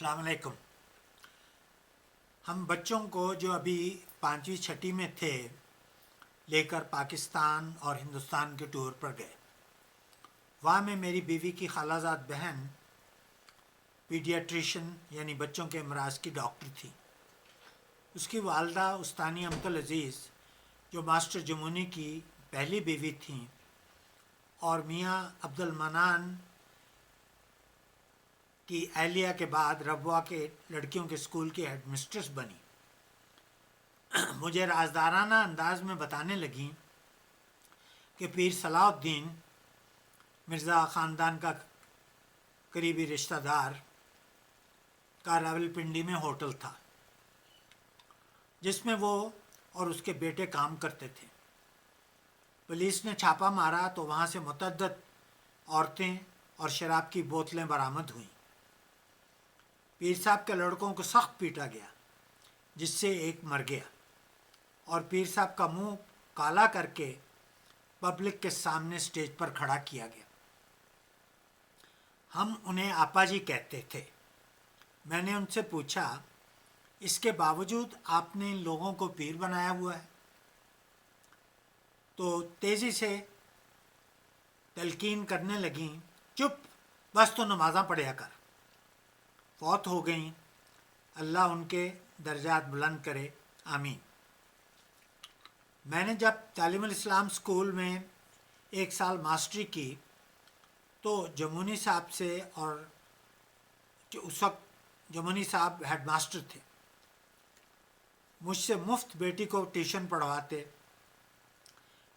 السلام علیکم۔ ہم بچوں کو جو ابھی 5ویں 6ٹھی میں تھے لے کر پاکستان اور ہندوستان کے ٹور پر گئے۔ وہاں میں میری بیوی کی خالہ زاد بہن پیڈیاٹریشن یعنی بچوں کے امراض کی ڈاکٹر تھی۔ اس کی والدہ استانی امت العزیز جو ماسٹر جمونی کی پہلی بیوی تھیں اور میاں عبد المنان کی اہلیہ کے بعد ربوہ کے لڑکیوں کے اسکول کی ہیڈ مسٹرس بنی، مجھے رازدارانہ انداز میں بتانے لگیں کہ پیر صلاح الدین مرزا خاندان کا قریبی رشتہ دار کا راولپنڈی میں ہوٹل تھا جس میں وہ اور اس کے بیٹے کام کرتے تھے۔ پولیس نے چھاپہ مارا تو وہاں سے متعدد عورتیں اور شراب کی بوتلیں برآمد ہوئیں۔ پیر صاحب کے لڑکوں کو سخت پیٹا گیا جس سے ایک مر گیا اور پیر صاحب کا منہ کالا کر کے پبلک کے سامنے سٹیج پر کھڑا کیا گیا۔ ہم انہیں آپا جی کہتے تھے۔ میں نے ان سے پوچھا، اس کے باوجود آپ نے ان لوگوں کو پیر بنایا ہوا ہے؟ تو تیزی سے تلقین کرنے لگیں، چپ، بس تو نمازاں پڑھیا کر۔ فوت ہو گئیں، اللہ ان کے درجات بلند کرے، آمین۔ میں نے جب تعلیم الاسلام اسکول میں 1 سال ماسٹری کی تو جمونی صاحب سے، اور اس وقت جمونی صاحب ہیڈ ماسٹر تھے، مجھ سے مفت بیٹی کو ٹیوشن پڑھواتے،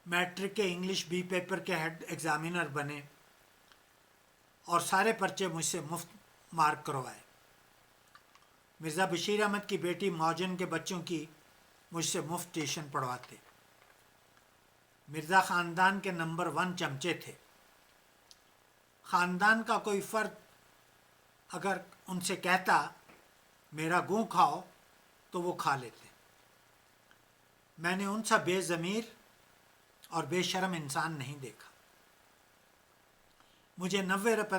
میٹرک کے انگلش بی پیپر کے ہیڈ ایگزامینر بنے اور سارے پرچے مجھ سے مفت مارک کروائے۔ مرزا بشیر احمد کی بیٹی موجن کے بچوں کی مجھ سے مفت ٹیوشن پڑھواتے۔ مرزا خاندان کے نمبر 1 چمچے تھے۔ خاندان کا کوئی فرد اگر ان سے کہتا میرا گوں کھاؤ تو وہ کھا لیتے۔ میں نے ان سا بے ضمیر اور بے شرم انسان نہیں دیکھا۔ مجھے 90 روپے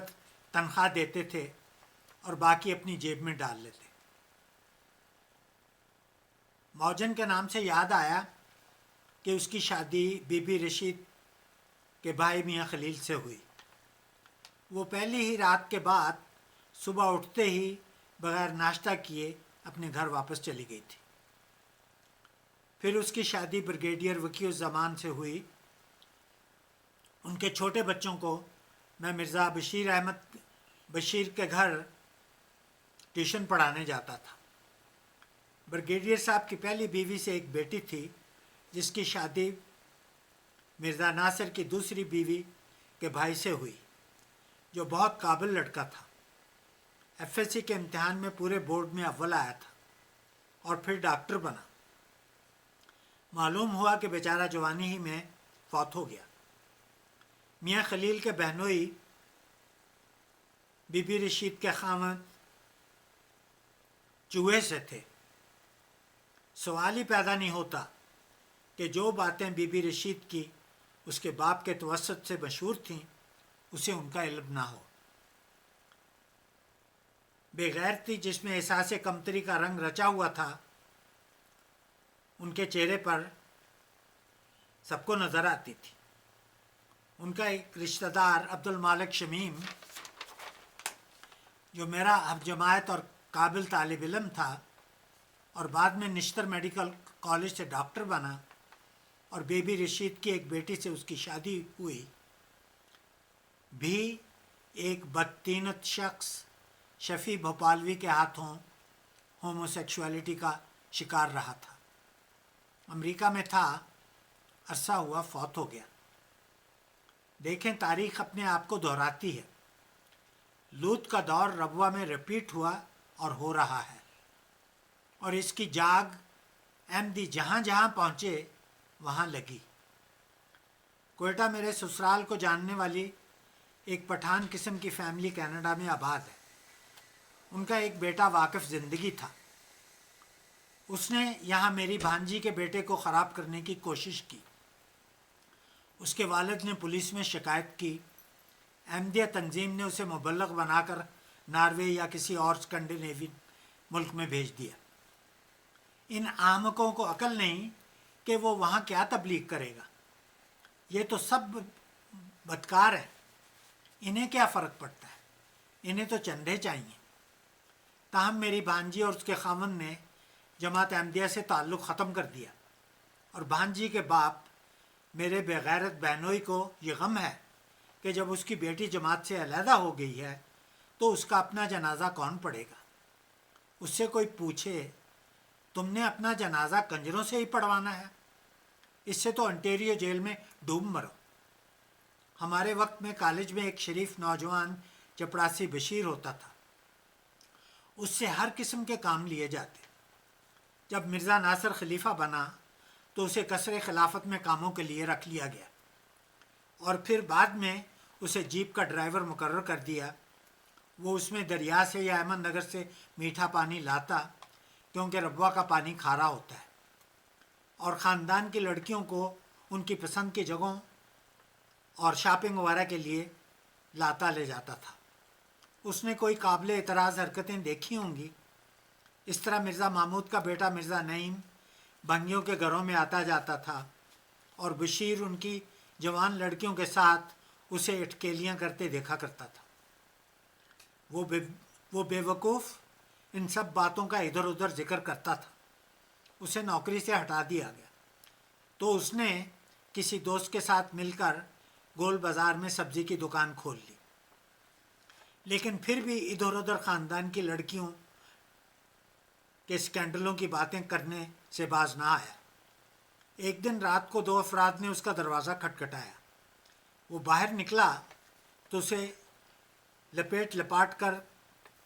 تنخواہ دیتے تھے اور باقی اپنی جیب میں ڈال لیتے۔ موجن کے نام سے یاد آیا کہ اس کی شادی بی بی رشید کے بھائی میاں خلیل سے ہوئی۔ وہ پہلی ہی رات کے بعد صبح اٹھتے ہی بغیر ناشتہ کیے اپنے گھر واپس چلی گئی تھی۔ پھر اس کی شادی بریگیڈیئر وکی الزمان سے ہوئی۔ ان کے چھوٹے بچوں کو میں مرزا بشیر احمد بشیر کے گھر ٹیوشن پڑھانے جاتا تھا۔ بریگیڈیئر صاحب کی پہلی بیوی سے ایک بیٹی تھی جس کی شادی مرزا ناصر کی دوسری بیوی کے بھائی سے ہوئی جو بہت قابل لڑکا تھا۔ FSC کے امتحان میں پورے بورڈ میں اول آیا تھا اور پھر ڈاکٹر بنا۔ معلوم ہوا کہ بیچارہ جوانی ہی میں فوت ہو گیا۔ میاں خلیل کے بہنوئی بی بی رشید کے خاوند چوہے سے تھے۔ سوال ہی پیدا نہیں ہوتا کہ جو باتیں بی بی رشید کی اس کے باپ کے توسط سے مشہور تھیں اسے ان کا علم نہ ہو۔ بے غیرتی جس میں احساس کمتری کا رنگ رچا ہوا تھا ان کے چہرے پر سب کو نظر آتی تھی۔ ان کا ایک رشتہ دار عبد المالک شمیم جو میرا ہم جماعت اور قابل طالب علم تھا اور بعد میں نشتر میڈیکل کالج سے ڈاکٹر بنا اور بی بی رشید کی ایک بیٹی سے اس کی شادی ہوئی، بھی ایک بدطینت شخص شفیع بھوپالوی کے ہاتھوں ہومو سیکشولیٹی کا شکار رہا تھا۔ امریکہ میں تھا، عرصہ ہوا فوت ہو گیا۔ دیکھیں تاریخ اپنے آپ کو دہراتی ہے۔ لوط کا دور ربوہ میں ریپیٹ ہوا اور ہو رہا ہے، اور اس کی جاگ احمدی جہاں جہاں پہنچے وہاں لگی۔ کوئٹہ میرے سسرال کو جاننے والی ایک پٹھان قسم کی فیملی کینیڈا میں آباد ہے۔ ان کا ایک بیٹا واقف زندگی تھا۔ اس نے یہاں میری بھانجی کے بیٹے کو خراب کرنے کی کوشش کی۔ اس کے والد نے پولیس میں شکایت کی۔ احمدیہ تنظیم نے اسے مبلغ بنا کر ناروے یا کسی اور اسکینڈینیوین ملک میں بھیج دیا۔ ان احمقوں کو عقل نہیں کہ وہ وہاں کیا تبلیغ کرے گا۔ یہ تو سب بدکار ہے، انہیں کیا فرق پڑتا ہے، انہیں تو چندے چاہیے۔ تاہم میری بھانجی اور اس کے خاوند نے جماعت احمدیہ سے تعلق ختم کر دیا، اور بھانجی کے باپ میرے بغیرت بہنوئی کو یہ غم ہے کہ جب اس کی بیٹی جماعت سے علیحدہ ہو گئی ہے تو اس کا اپنا جنازہ کون پڑھے گا۔ اس سے کوئی پوچھے تم نے اپنا جنازہ کنجروں سے ہی پڑھوانا ہے، اس سے تو انٹیریو جیل میں ڈوب مرو۔ ہمارے وقت میں کالج میں ایک شریف نوجوان چپڑاسی بشیر ہوتا تھا، اس سے ہر قسم کے کام لیے جاتے۔ جب مرزا ناصر خلیفہ بنا تو اسے قصر خلافت میں کاموں کے لیے رکھ لیا گیا، اور پھر بعد میں اسے جیپ کا ڈرائیور مقرر کر دیا۔ وہ اس میں دریا سے یا احمد نگر سے میٹھا پانی لاتا، کیونکہ ربوہ کا پانی کھارا ہوتا ہے، اور خاندان کی لڑکیوں کو ان کی پسند کی جگہوں اور شاپنگ وغیرہ کے لیے لاتا لے جاتا تھا۔ اس نے کوئی قابل اعتراض حرکتیں دیکھی ہوں گی۔ اس طرح مرزا محمود کا بیٹا مرزا نعیم بھنگیوں کے گھروں میں آتا جاتا تھا، اور بشیر ان کی جوان لڑکیوں کے ساتھ اسے اٹکیلیاں کرتے دیکھا کرتا تھا۔ وہ بے وقوف ان سب باتوں کا ادھر ادھر ذکر کرتا تھا۔ اسے نوکری سے ہٹا دیا گیا تو اس نے کسی دوست کے ساتھ مل کر گول بازار میں سبزی کی دکان کھول لی، لیکن پھر بھی ادھر ادھر خاندان کی لڑکیوں کے اسکینڈلوں کی باتیں کرنے سے باز نہ آیا۔ ایک دن رات کو 2 افراد نے اس کا دروازہ کھٹکھٹایا۔ وہ باہر نکلا تو اسے لپیٹ لپاٹ کر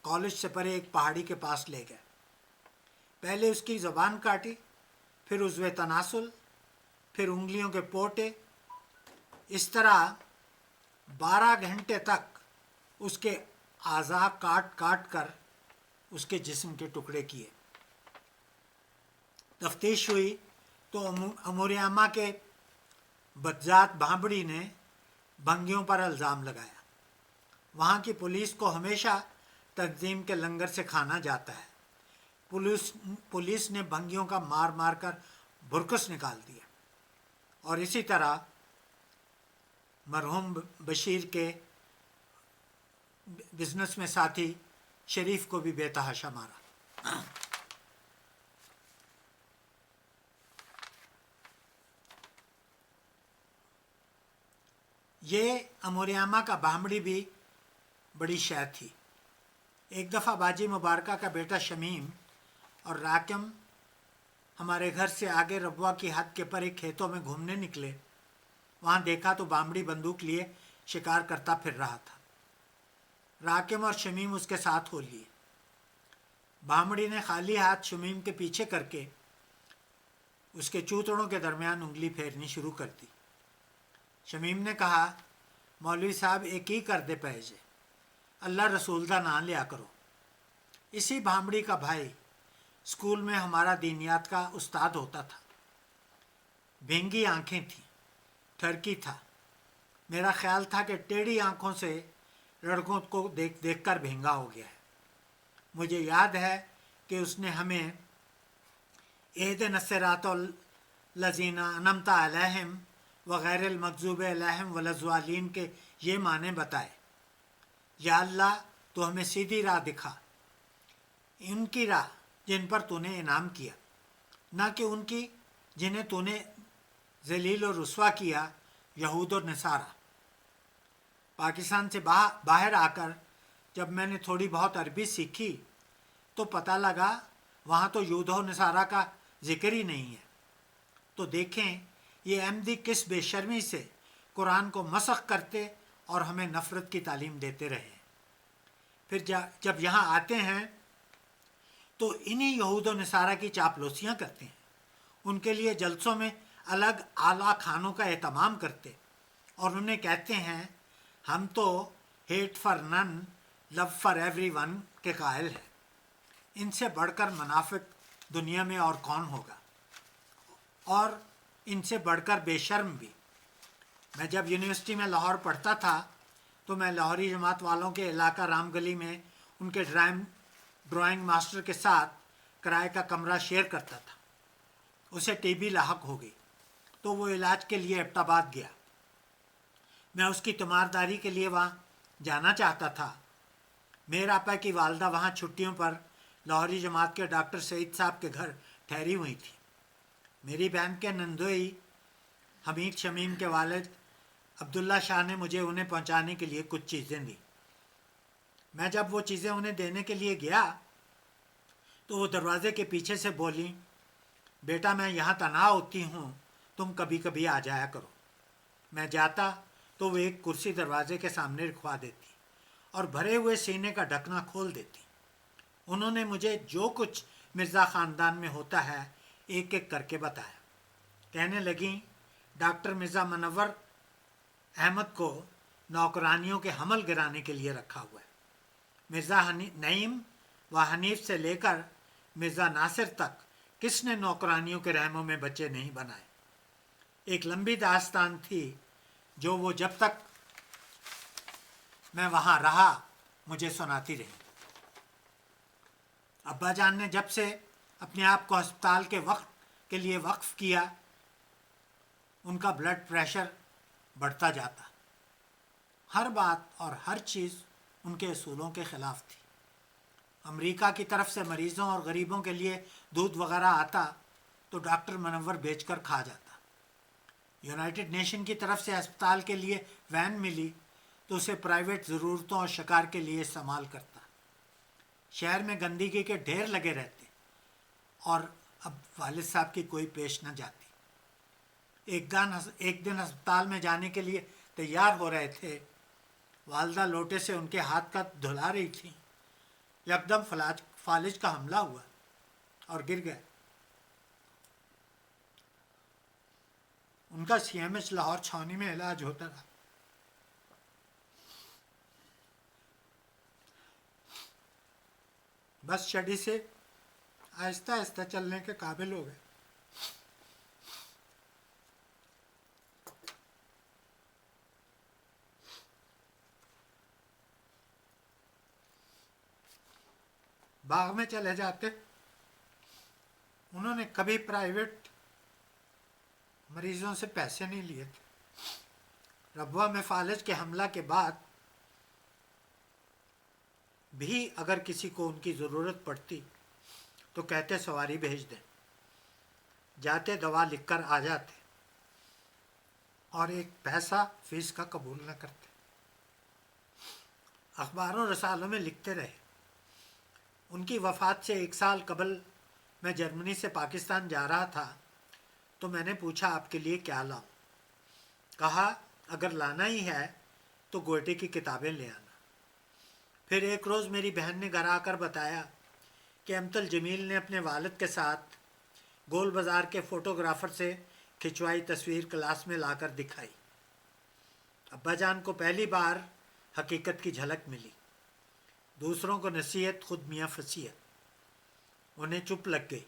کالج سے پرے ایک پہاڑی کے پاس لے گئے۔ پہلے اس کی زبان کاٹی، پھر عضو تناسل، پھر انگلیوں کے پوٹے۔ اس طرح 12 گھنٹے تک اس کے اعضاء کاٹ کاٹ کر اس کے جسم کے ٹکڑے کیے۔ تفتیش ہوئی تو امور عامہ کے بدذات بھانبڑی نے بھنگیوں پر الزام لگایا۔ وہاں کی پولیس کو ہمیشہ تنظیم کے لنگر سے کھانا جاتا ہے۔ پولیس نے بھنگیوں کا مار مار کر برکس نکال دیا، اور اسی طرح مرحوم بشیر کے بزنس میں ساتھی شریف کو بھی بے تحاشا مارا۔ یہ امور عامہ کا بھانبڑی بھی بڑی شے تھی۔ ایک دفعہ باجی مبارکہ کا بیٹا شمیم اور راکم ہمارے گھر سے آگے ربوہ کی حد کے پرے کھیتوں میں گھومنے نکلے۔ وہاں دیکھا تو بھانبڑی بندوق لیے شکار کرتا پھر رہا تھا۔ راکم اور شمیم اس کے ساتھ ہو لیے۔ بھانبڑی نے خالی ہاتھ شمیم کے پیچھے کر کے اس کے چوتڑوں کے درمیان انگلی پھیرنی شروع کر دی۔ شمیم نے کہا، مولوی صاحب ایک ہی کر دے پے جے، اللہ رسول دا نام لیا کرو۔ اسی بھانبڑی کا بھائی اسکول میں ہمارا دینیات کا استاد ہوتا تھا۔ بھینگی آنکھیں تھیں، ٹھرکی تھا۔ میرا خیال تھا کہ ٹیڑھی آنکھوں سے لڑکوں کو دیکھ دیکھ کر بھینگا ہو گیا ہے۔ مجھے یاد ہے کہ اس نے ہمیں اہدنا الصراط الذین انعمت علیہم وغیر المغضوب علیہم ولا الضالین کے یہ معنی بتائے۔ یا اللہ تو ہمیں سیدھی راہ دکھا، ان کی راہ جن پر تو نے انعام کیا، نہ کہ ان کی جنہیں تو نے ذلیل و رسوا کیا، یہود و نصارہ۔ پاکستان سے باہر آ کر جب میں نے تھوڑی بہت عربی سیکھی تو پتہ لگا وہاں تو یہود و نصارہ کا ذکر ہی نہیں ہے۔ تو دیکھیں یہ احمدی کس بے شرمی سے قرآن کو مسخ کرتے اور ہمیں نفرت کی تعلیم دیتے رہے۔ پھر جب یہاں آتے ہیں تو انہی یہود و نصارہ کی چاپلوسیاں کرتے ہیں، ان کے لیے جلسوں میں الگ اعلیٰ کھانوں کا اہتمام کرتے، اور انہیں کہتے ہیں ہم تو ہیٹ فار نن لو فار ایوری ون کے قائل ہیں۔ ان سے بڑھ کر منافق دنیا میں اور کون ہوگا، اور ان سے بڑھ کر بے شرم بھی۔ میں جب یونیورسٹی میں لاہور پڑھتا تھا تو میں لاہوری جماعت والوں کے علاقہ رام گلی میں ان کے ڈرائنگ ماسٹر کے ساتھ کرائے کا کمرہ شیئر کرتا تھا۔ اسے ٹی بی لاحق ہو گئی تو وہ علاج کے لیے ایبٹ آباد گیا۔ میں اس کی تیمارداری کے لیے وہاں جانا چاہتا تھا۔ میر آپا کی والدہ وہاں چھٹیوں پر لاہوری جماعت کے ڈاکٹر سعید صاحب کے گھر ٹھہری ہوئی تھی۔ میری بہن کے نندوئی حمید شمیم کے والد عبداللہ شاہ نے مجھے انہیں پہنچانے کے لیے کچھ چیزیں دیں۔ میں جب وہ چیزیں انہیں دینے کے لیے گیا تو وہ دروازے کے پیچھے سے بولیں، بیٹا میں یہاں تنہا ہوتی ہوں، تم کبھی کبھی آ جایا کرو۔ میں جاتا تو وہ ایک کرسی دروازے کے سامنے رکھوا دیتی اور بھرے ہوئے سینے کا ڈھکنا کھول دیتی۔ انہوں نے مجھے جو کچھ مرزا خاندان میں ہوتا ہے ایک ایک کر کے بتایا۔ کہنے لگیں، ڈاکٹر مرزا منور احمد کو نوکرانیوں کے حمل گرانے کے لیے رکھا ہوا ہے۔ مرزا نعیم و حنیف سے لے کر مرزا ناصر تک کس نے نوکرانیوں کے رحموں میں بچے نہیں بنائے۔ ایک لمبی داستان تھی جو وہ جب تک میں وہاں رہا مجھے سناتی رہی۔ ابا جان نے جب سے اپنے آپ کو ہسپتال کے وقت کے لیے وقف کیا، ان کا بلڈ پریشر بڑھتا جاتا۔ ہر بات اور ہر چیز ان کے اصولوں کے خلاف تھی۔ امریکہ کی طرف سے مریضوں اور غریبوں کے لیے دودھ وغیرہ آتا تو ڈاکٹر منور بیچ کر کھا جاتا۔ یونائٹڈ نیشن کی طرف سے ہسپتال کے لیے وین ملی تو اسے پرائیویٹ ضرورتوں اور شکار کے لیے استعمال کرتا۔ شہر میں گندگی کے ڈھیر لگے رہتے اور اب والد صاحب کی کوئی پیش نہ جاتی۔ ایک دن ہسپتال میں جانے کے لیے تیار ہو رہے تھے، والدہ لوٹے سے ان کے ہاتھ کا دھلا رہی تھیں، یکدم فالج کا حملہ ہوا اور گر گئے۔ ان کا سی ایم ایچ لاہور چھاؤنی میں علاج ہوتا تھا۔ بس شڈی سے آہستہ آہستہ چلنے کے قابل ہو گئے۔ باغ میں چلے جاتے۔ انہوں نے کبھی پرائیویٹ مریضوں سے پیسے نہیں لیے تھے۔ ربوہ میں فالج کے حملہ کے بعد بھی اگر کسی کو ان کی ضرورت پڑتی تو کہتے سواری بھیج دیں، جاتے دوا لکھ کر آ جاتے اور ایک پیسہ فیس کا قبول نہ کرتے۔ اخباروں رسالوں میں لکھتے رہے۔ ان کی وفات سے 1 سال قبل میں جرمنی سے پاکستان جا رہا تھا تو میں نے پوچھا آپ کے لیے کیا لاؤں؟ کہا اگر لانا ہی ہے تو گوئٹے کی کتابیں لے آنا۔ پھر ایک روز میری بہن نے گھر آ کر بتایا کہ امتل جمیل نے اپنے والد کے ساتھ گول بازار کے فوٹوگرافر سے کھنچوائی تصویر کلاس میں لا کر دکھائی۔ ابا جان کو پہلی بار حقیقت کی جھلک ملی۔ دوسروں کو نصیحت، خود میاں فصیحت۔ انہیں چپ لگ گئی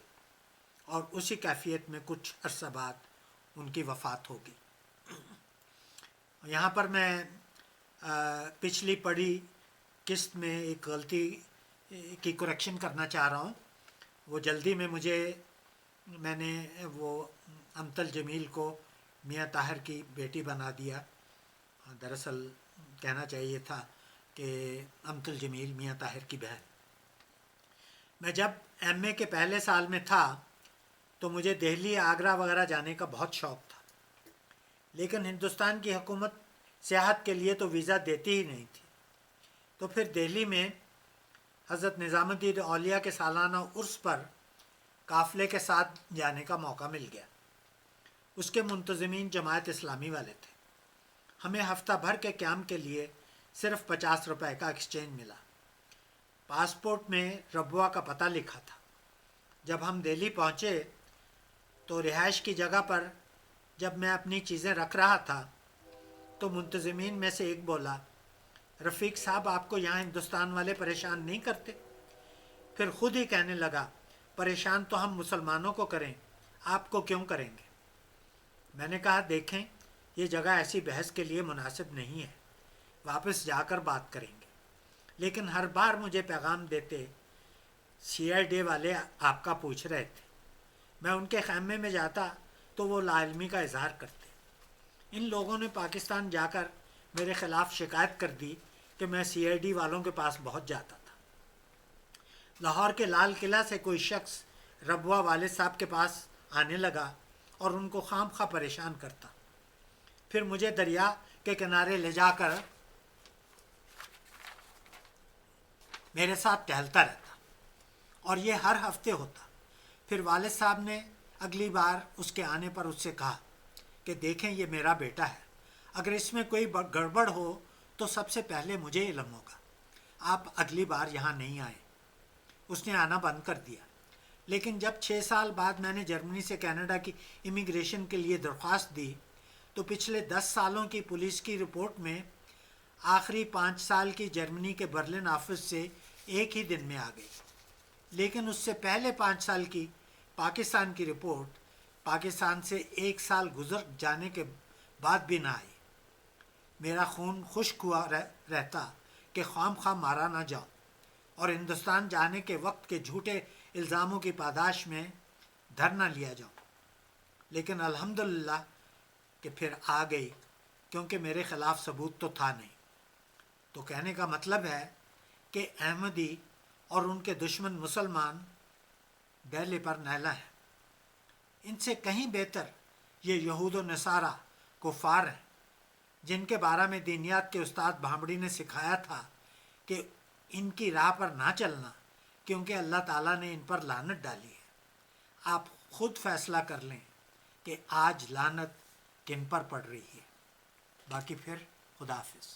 اور اسی کیفیت میں کچھ عرصہ بعد ان کی وفات ہو گئی۔ یہاں پر میں پچھلی پڑھی قسط میں ایک غلطی کی کریکشن کرنا چاہ رہا ہوں۔ وہ جلدی میں میں نے وہ امتل جمیل کو میاں طاہر کی بیٹی بنا دیا۔ دراصل کہنا چاہیے تھا کہ امتل جمیل میاں طاہر کی بہن۔ میں جب ایم اے کے پہلے سال میں تھا تو مجھے دہلی، آگرہ وغیرہ جانے کا بہت شوق تھا، لیکن ہندوستان کی حکومت سیاحت کے لیے تو ویزا دیتی ہی نہیں تھی۔ تو پھر دہلی میں حضرت نظام الدین اولیاء کے سالانہ عرس پر قافلے کے ساتھ جانے کا موقع مل گیا۔ اس کے منتظمین جماعت اسلامی والے تھے۔ ہمیں ہفتہ بھر کے قیام کے لیے صرف 50 روپے کا ایکسچینج ملا۔ پاسپورٹ میں ربوہ کا پتہ لکھا تھا۔ جب ہم دہلی پہنچے تو رہائش کی جگہ پر جب میں اپنی چیزیں رکھ رہا تھا تو منتظمین میں سے ایک بولا، رفیق صاحب آپ کو یہاں ہندوستان والے پریشان نہیں کرتے؟ پھر خود ہی کہنے لگا، پریشان تو ہم مسلمانوں کو کریں، آپ کو کیوں کریں گے؟ میں نے کہا دیکھیں یہ جگہ ایسی بحث کے لیے مناسب نہیں ہے، واپس جا کر بات کریں گے۔ لیکن ہر بار مجھے پیغام دیتے سی آئی ڈی والے آپ کا پوچھ رہے تھے. میں ان کے خیمے میں جاتا تو وہ لا علمی کا اظہار کرتے. ان لوگوں نے پاکستان جا کر میرے خلاف شکایت کر دی کہ میں سی آئی ڈی والوں کے پاس بہت جاتا تھا. لاہور کے لال قلعہ سے کوئی شخص ربوہ والد صاحب کے پاس آنے لگا اور ان کو خام خواہ پریشان کرتا. پھر مجھے دریا کے کنارے لے جا کر میرے ساتھ ٹہلتا رہتا اور یہ ہر ہفتے ہوتا. پھر والد صاحب نے اگلی بار اس کے آنے پر اس سے کہا کہ دیکھیں یہ میرا بیٹا ہے, اگر اس میں کوئی گڑبڑ ہو تو سب سے پہلے مجھے علم ہوگا, آپ اگلی بار یہاں نہیں آئیں. اس نے آنا بند کر دیا. لیکن جب 6 سال بعد میں نے جرمنی سے کینیڈا کی امیگریشن کے لیے درخواست دی تو پچھلے 10 سالوں کی پولیس کی رپورٹ میں آخری 5 سال کی جرمنی کے برلن آفس سے ایک ہی دن میں آ گئی. لیکن اس سے پہلے 5 سال کی پاکستان کی رپورٹ پاکستان سے 1 سال گزر جانے کے بعد بھی نہ آئی. میرا خون خشک ہوا رہتا کہ خواہ خواہ مارا نہ جاؤ اور ہندوستان جانے کے وقت کے جھوٹے الزاموں کی پاداش میں دھر نہ لیا جاؤ. لیکن الحمدللہ کہ پھر آ گئی, کیونکہ میرے خلاف ثبوت تو تھا نہیں. تو کہنے کا مطلب ہے کہ احمدی اور ان کے دشمن مسلمان بیلے پر نیلا ہیں. ان سے کہیں بہتر یہ یہود و نصارہ کفار ہیں جن کے بارے میں دینیات کے استاد بھامڑی نے سکھایا تھا کہ ان کی راہ پر نہ چلنا, کیونکہ اللہ تعالیٰ نے ان پر لعنت ڈالی ہے. آپ خود فیصلہ کر لیں کہ آج لعنت کن پر پڑ رہی ہے. باقی پھر خدا حافظ.